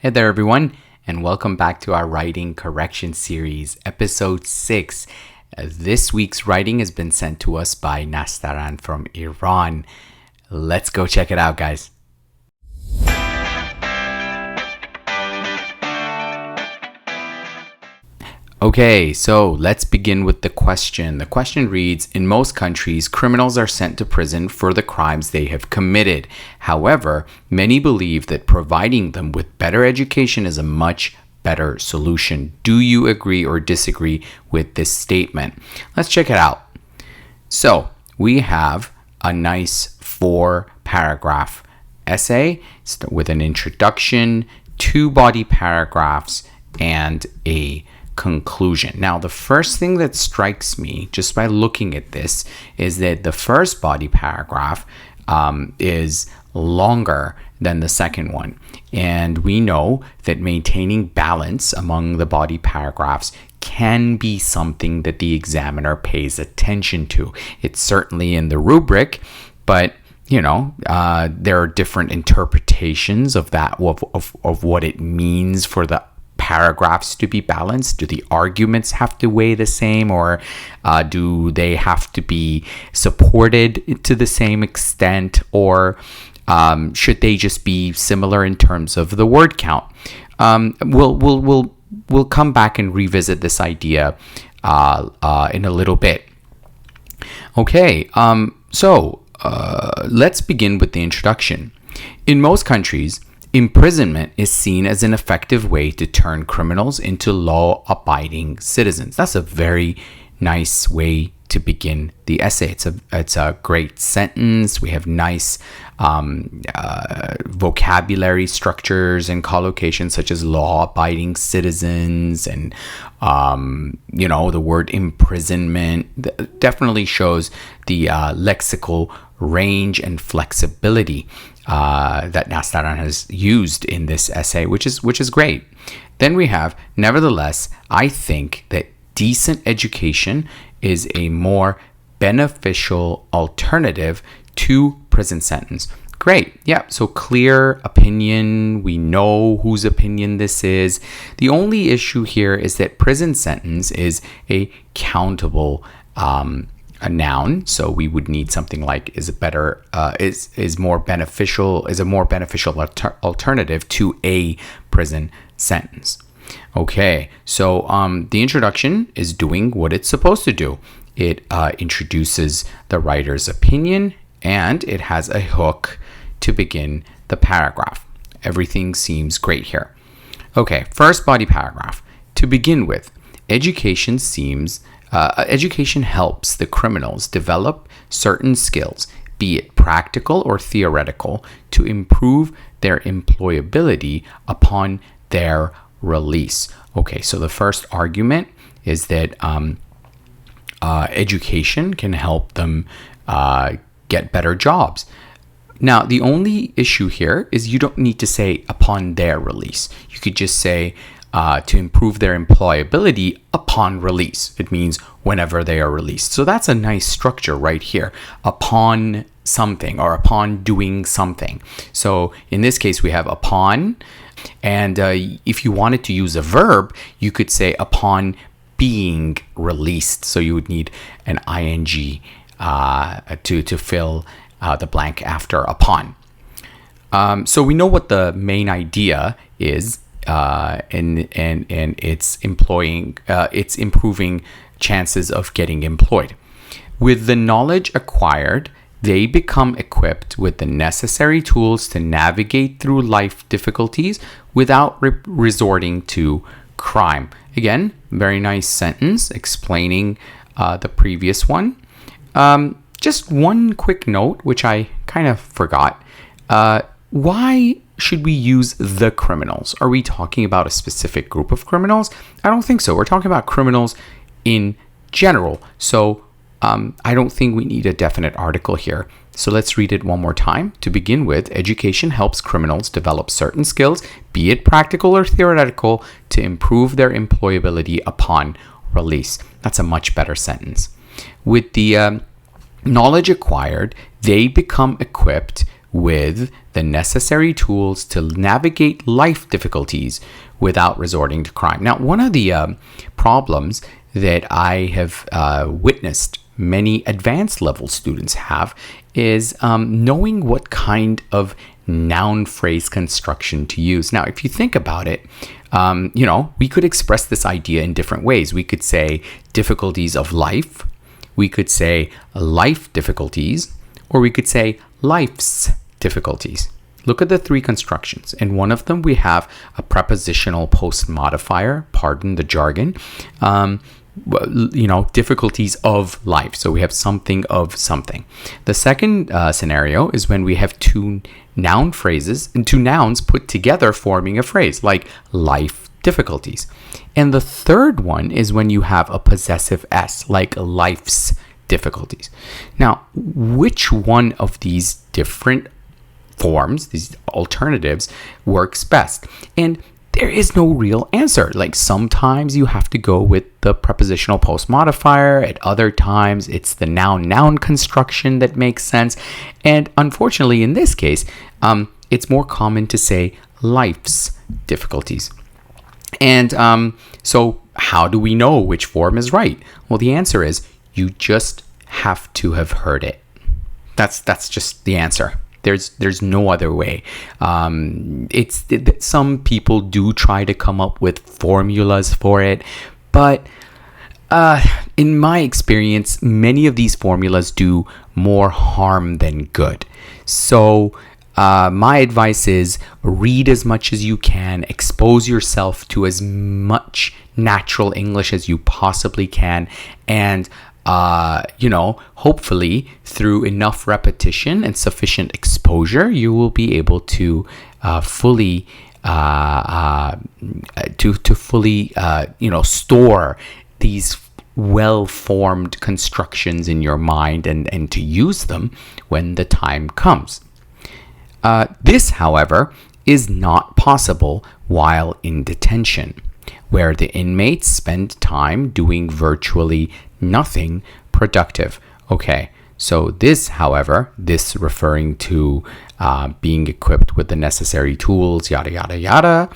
Hey there, everyone, and welcome back to our writing correction series, episode 6. This week's writing has been sent to us by Nastaran from Iran. Let's go check it out, guys. Okay, so let's begin with the question. The question reads, in most countries, criminals are sent to prison for the crimes they have committed. However, many believe that providing them with better education is a much better solution. Do you agree or disagree with this statement? Let's check it out. So, we have a nice 4-paragraph essay with an introduction, 2 body paragraphs, and a conclusion. Now, the first thing that strikes me just by looking at this is that the first body paragraph is longer than the second one. And we know that maintaining balance among the body paragraphs can be something that the examiner pays attention to. It's certainly in the rubric, but there are different interpretations of that, of what it means for the paragraphs to be balanced. Do the arguments have to weigh the same, or do they have to be supported to the same extent, or should they just be similar in terms of the word count? We'll come back and revisit this idea in a little bit. Okay, so let's begin with the introduction. In most countries, imprisonment is seen as an effective way to turn criminals into law-abiding citizens. That's a very nice way to begin the essay. It's a great sentence. We have nice vocabulary structures and collocations such as law-abiding citizens, and the word imprisonment definitely shows the lexical range and flexibility that Nastaran has used in this essay, which is great. Then we have, nevertheless, I think that decent education is a more beneficial alternative to prison sentence. Great. Yeah. So clear opinion. We know whose opinion this is. The only issue here is that prison sentence is a countable a noun, so we would need something like is a more beneficial alternative to a prison sentence. Okay, so the introduction is doing what it's supposed to do. It introduces the writer's opinion, and it has a hook to begin the paragraph. Everything seems great here. Okay, first body paragraph. To begin with, education helps the criminals develop certain skills, be it practical or theoretical, to improve their employability upon their release. Okay, so the first argument is that education can help them get better jobs. Now, the only issue here is you don't need to say upon their release. You could just say to improve their employability upon release. It means whenever they are released. So that's a nice structure right here. Upon something, or upon doing something. So in this case, we have upon. And if you wanted to use a verb, you could say upon being released. So you would need an ing to fill the blank after upon. So we know what the main idea is. And it's improving chances of getting employed. With the knowledge acquired, they become equipped with the necessary tools to navigate through life difficulties without resorting to crime. Again, very nice sentence explaining the previous one. Just one quick note, which I kind of forgot. Why should we use the criminals? Are we talking about a specific group of criminals? I don't think so. We're talking about criminals in general. So I don't think we need a definite article here. So let's read it one more time. To begin with, education helps criminals develop certain skills, be it practical or theoretical, to improve their employability upon release. That's a much better sentence. With the knowledge acquired, they become equipped with the necessary tools to navigate life difficulties without resorting to crime. Now, one of the problems that I have witnessed many advanced level students have is knowing what kind of noun phrase construction to use. Now, if you think about it, we could express this idea in different ways. We could say difficulties of life. We could say life difficulties, or we could say life's difficulties. Look at the three constructions. In one of them, we have a prepositional post modifier, pardon the jargon, difficulties of life. So we have something of something. The second scenario is when we have two noun phrases and two nouns put together forming a phrase, like life difficulties. And the third one is when you have a possessive S, like life's difficulties. Now, which one of these different forms, these alternatives, works best? And there is no real answer. Like sometimes you have to go with the prepositional post modifier. At other times, it's the noun construction that makes sense. And unfortunately, in this case, it's more common to say life's difficulties. And so how do we know which form is right? Well, the answer is you just have to have heard it. That's just the answer. There's no other way. Some people do try to come up with formulas for it, but in my experience, many of these formulas do more harm than good. So my advice is read as much as you can, expose yourself to as much natural English as you possibly can, and hopefully through enough repetition and sufficient exposure, you will be able to fully store these well-formed constructions in your mind and to use them when the time comes. This, however, is not possible while in detention, where the inmates spend time doing virtually nothing productive. Okay, so this, however, this referring to being equipped with the necessary tools, yada, yada, yada,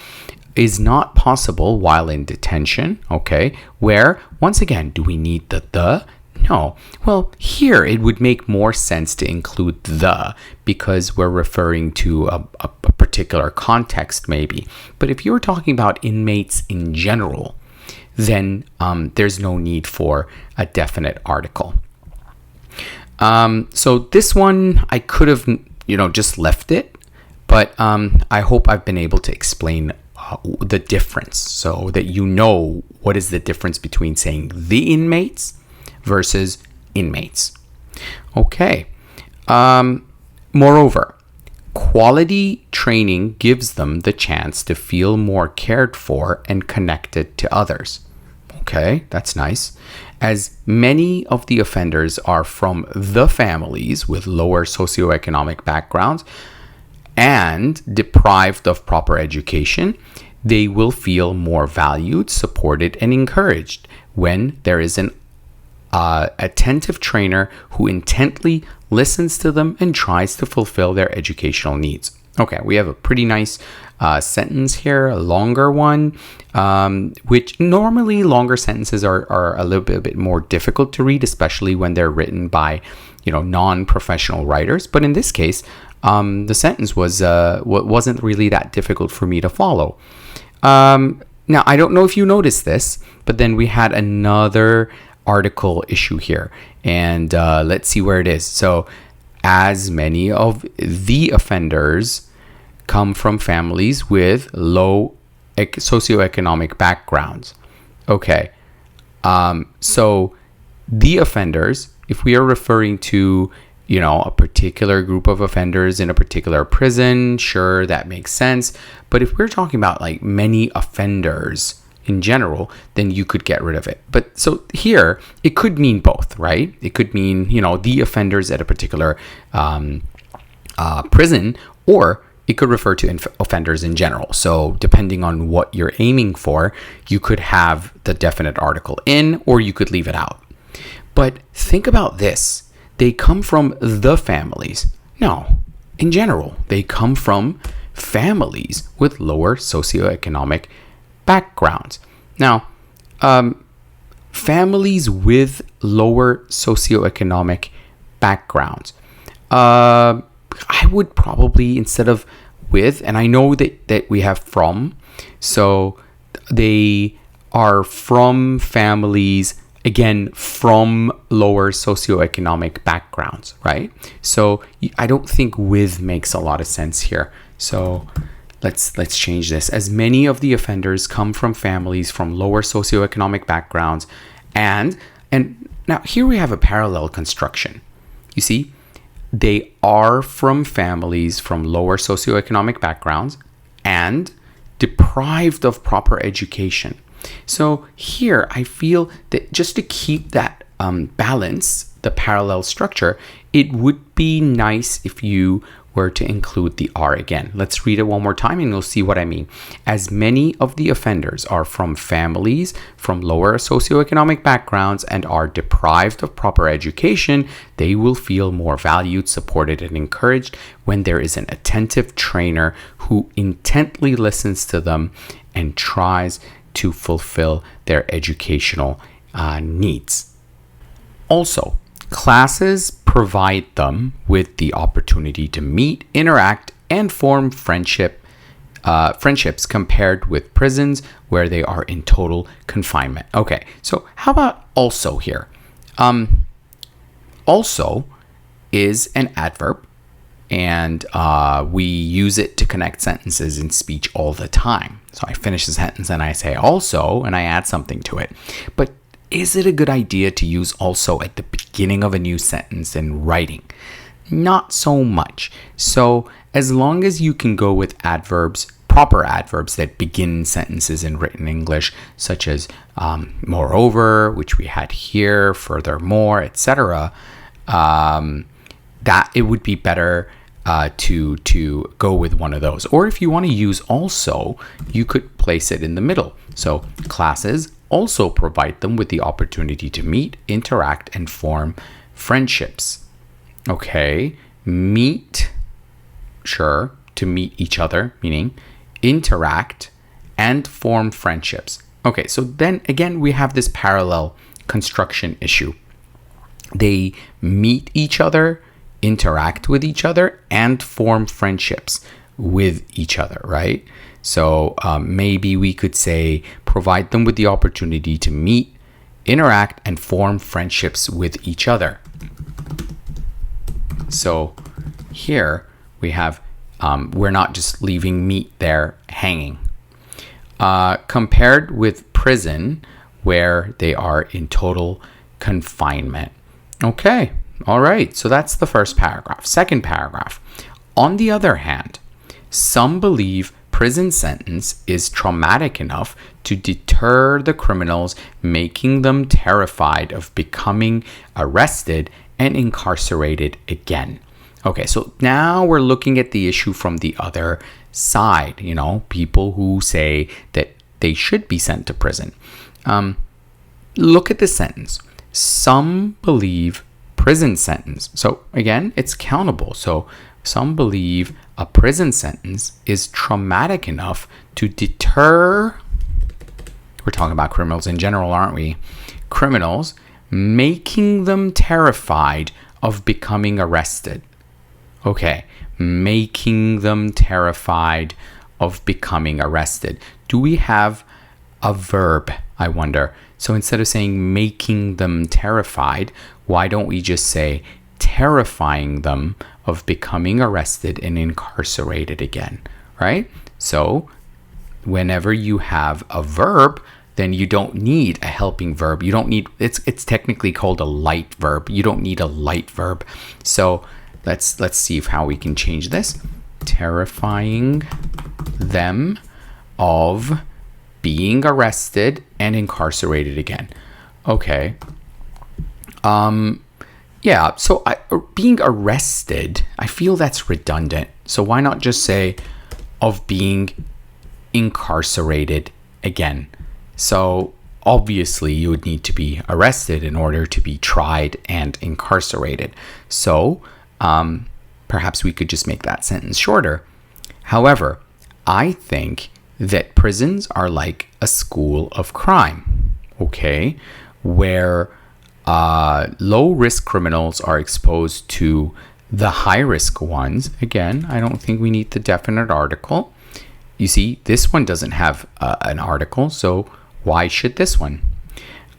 is not possible while in detention, okay, where, once again, do we need the? No. Well, here it would make more sense to include the because we're referring to a particular context maybe. But if you're talking about inmates in general, then there's no need for a definite article. So this one, I could have, just left it, but I hope I've been able to explain the difference so that you know what is the difference between saying the inmates versus inmates. Okay. Moreover, quality training gives them the chance to feel more cared for and connected to others. Okay, that's nice. As many of the offenders are from the families with lower socioeconomic backgrounds and deprived of proper education, they will feel more valued, supported, and encouraged when there is an attentive trainer who intently listens to them and tries to fulfill their educational needs. Okay, we have a pretty nice sentence here, a longer one, which normally longer sentences are a little bit more difficult to read, especially when they're written by, non-professional writers. But in this case, the sentence wasn't really that difficult for me to follow. Now, I don't know if you noticed this, but then we had another article issue here, and let's see where it is. So, as many of the offenders come from families with low socioeconomic backgrounds. Okay, so the offenders, if we are referring to, a particular group of offenders in a particular prison, sure, that makes sense. But if we're talking about like many offenders in general, then you could get rid of it. But so here, it could mean both, right? It could mean, the offenders at a particular prison, or it could refer to offenders in general. So depending on what you're aiming for, you could have the definite article in, or you could leave it out. But think about this. They come from the families. No, in general, they come from families with lower socioeconomic backgrounds. Now, families with lower socioeconomic backgrounds. I would probably, instead of with, and I know that we have from, so they are from families, again, from lower socioeconomic backgrounds, right? So I don't think with makes a lot of sense here. So let's change this. As many of the offenders come from families from lower socioeconomic backgrounds, and now here we have a parallel construction. You see, they are from families from lower socioeconomic backgrounds and deprived of proper education. So here I feel that just to keep that balance, the parallel structure, it would be nice if you were to include the are again. Let's read it one more time and you'll see what I mean. As many of the offenders are from families from lower socioeconomic backgrounds and are deprived of proper education, they will feel more valued, supported, and encouraged when there is an attentive trainer who intently listens to them and tries to fulfill their educational needs. Also, classes provide them with the opportunity to meet, interact, and form friendships compared with prisons where they are in total confinement. Okay, so how about also here? Also is an adverb, and we use it to connect sentences in speech all the time. So I finish a sentence and I say also, and I add something to it. But is it a good idea to use also at the beginning of a new sentence in writing? Not so much. So as long as you can go with adverbs, proper adverbs that begin sentences in written English, such as moreover, which we had here, furthermore, etc., that it would be better to go with one of those. Or if you want to use also, you could place it in the middle. So classes also provide them with the opportunity to meet, interact, and form friendships. Okay, meet, sure, to meet each other, meaning interact and form friendships. Okay, so then again, we have this parallel construction issue. They meet each other, interact with each other, and form friendships with each other, right? So maybe we could say provide them with the opportunity to meet, interact, and form friendships with each other. So here we have, we're not just leaving meet there hanging. Compared with prison, where they are in total confinement. Okay, all right, so that's the first paragraph. Second paragraph. On the other hand, some believe prison sentence is traumatic enough to deter the criminals, making them terrified of becoming arrested and incarcerated again. Okay, so now we're looking at the issue from the other side, people who say that they should be sent to prison. Look at the sentence. Some believe prison sentence. So again, it's countable. So some believe a prison sentence is traumatic enough to deter, we're talking about criminals in general, aren't we? Criminals, making them terrified of becoming arrested. Okay, making them terrified of becoming arrested. Do we have a verb, I wonder? So instead of saying making them terrified, why don't we just say terrifying them of becoming arrested and incarcerated again, right? So whenever you have a verb, then you don't need a helping verb. You don't need, it's technically called a light verb. You don't need a light verb. So let's see how we can change this. Terrifying them of being arrested and incarcerated again. Okay. Yeah, so being arrested, I feel that's redundant. So why not just say of being incarcerated again? So obviously you would need to be arrested in order to be tried and incarcerated. So perhaps we could just make that sentence shorter. However, I think that prisons are like a school of crime, okay, where low-risk criminals are exposed to the high-risk ones. Again, I don't think we need the definite article. You see, this one doesn't have an article, so why should this one?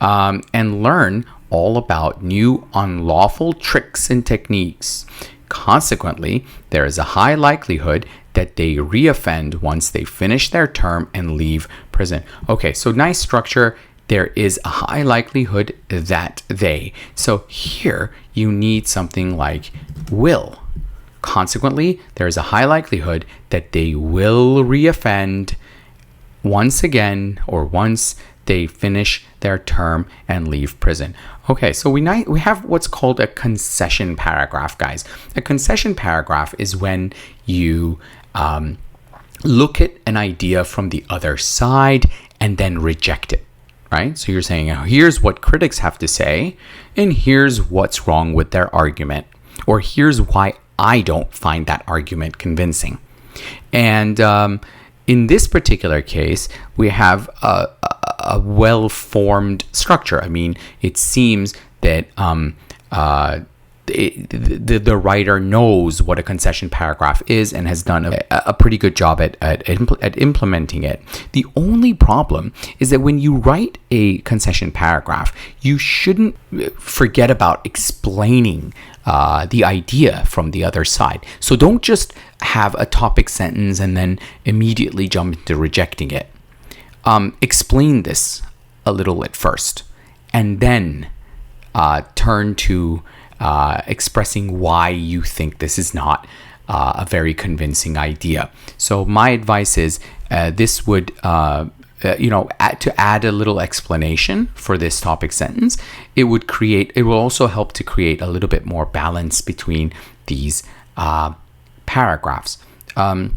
And learn all about new unlawful tricks and techniques. Consequently, there is a high likelihood that they reoffend once they finish their term and leave prison. Okay, so nice structure. There is a high likelihood that they. So here you need something like will. Consequently, there is a high likelihood that they will reoffend once again or once they finish their term and leave prison. Okay, so we have what's called a concession paragraph, guys. A concession paragraph is when you look at an idea from the other side and then reject it, right? So you're saying, here's what critics have to say, and here's what's wrong with their argument, or here's why I don't find that argument convincing. And in this particular case, we have a well-formed structure. I mean, it seems that the writer knows what a concession paragraph is and has done a pretty good job at implementing it. The only problem is that when you write a concession paragraph, you shouldn't forget about explaining the idea from the other side. So don't just have a topic sentence and then immediately jump into rejecting it. Explain this a little at first, and then turn to expressing why you think this is not a very convincing idea. So my advice is this would, to add a little explanation for this topic sentence. It will also help to create a little bit more balance between these paragraphs. I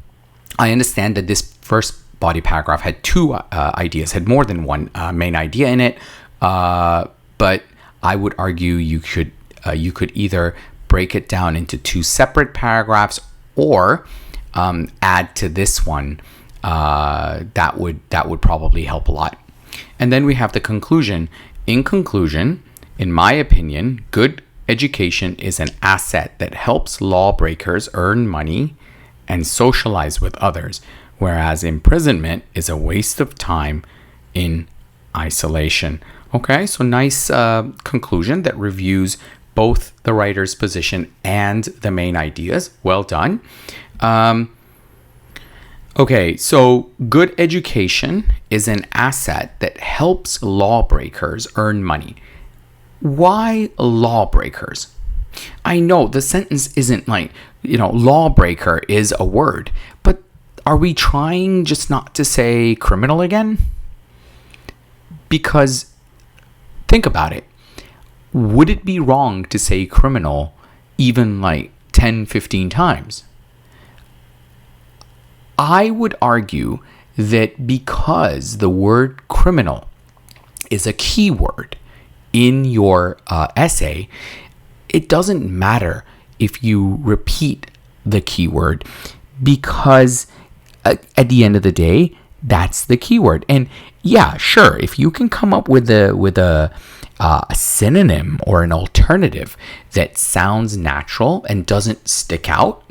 understand that this first body paragraph had two ideas, had more than one main idea in it, but I would argue you could either break it down into two separate paragraphs or add to this one. That would probably help a lot. And then we have the conclusion. In conclusion, in my opinion, good education is an asset that helps lawbreakers earn money and socialize with others, whereas imprisonment is a waste of time in isolation. Okay, so nice conclusion that reviews both the writer's position and the main ideas. Well done. Okay, so good education is an asset that helps lawbreakers earn money. Why lawbreakers? I know the sentence isn't like, lawbreaker is a word, but are we trying just not to say criminal again? Because think about it. Would it be wrong to say criminal even like 10, 15 times? I would argue that because the word criminal is a key word in your essay, it doesn't matter if you repeat the keyword, because at the end of the day, that's the keyword. And yeah, sure, if you can come up with a synonym or an alternative that sounds natural and doesn't stick out,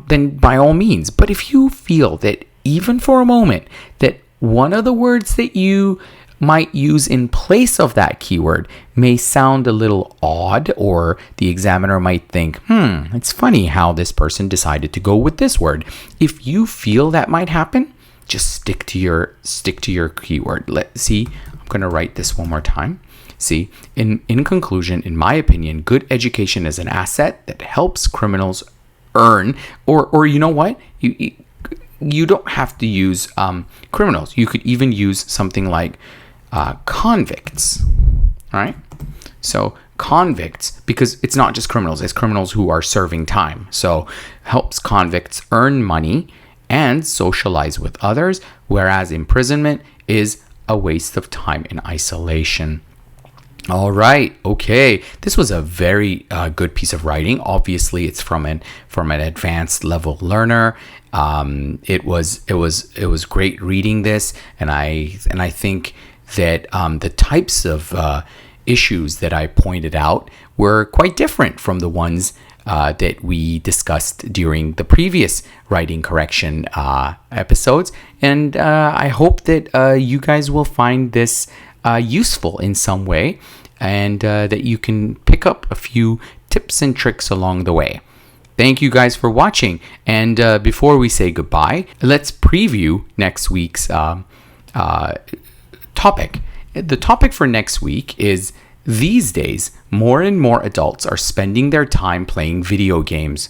then by all means. But if you feel that even for a moment that one of the words that you might use in place of that keyword may sound a little odd, or the examiner might think, it's funny how this person decided to go with this word. If you feel that might happen, just stick to your keyword. I'm going to write this one more time. See, in conclusion, in my opinion, good education is an asset that helps criminals earn, or you know what? You don't have to use criminals. You could even use something like convicts, all right? So convicts, because it's not just criminals, it's criminals who are serving time. So helps convicts earn money and socialize with others, whereas imprisonment is a waste of time in isolation. All right. Okay. This was a very good piece of writing. Obviously, it's from an advanced level learner. It was great reading this, and I think that the types of issues that I pointed out were quite different from the ones that we discussed during the previous writing correction episodes. And I hope that you guys will find this useful in some way, and that you can pick up a few tips and tricks along the way. Thank you guys for watching. And before we say goodbye, let's preview next week's topic. The topic for next week is: these days, more and more adults are spending their time playing video games.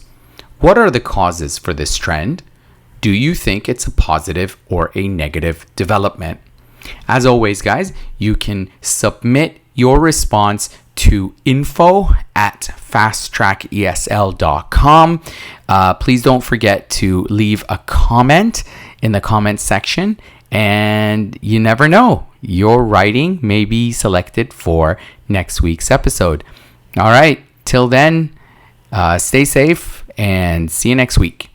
What are the causes for this trend? Do you think it's a positive or a negative development? As always, guys, you can submit your response to info@fasttrackesl.com. Please don't forget to leave a comment in the comment section, and you never know, your writing may be selected for next week's episode. All right, till then, stay safe and see you next week.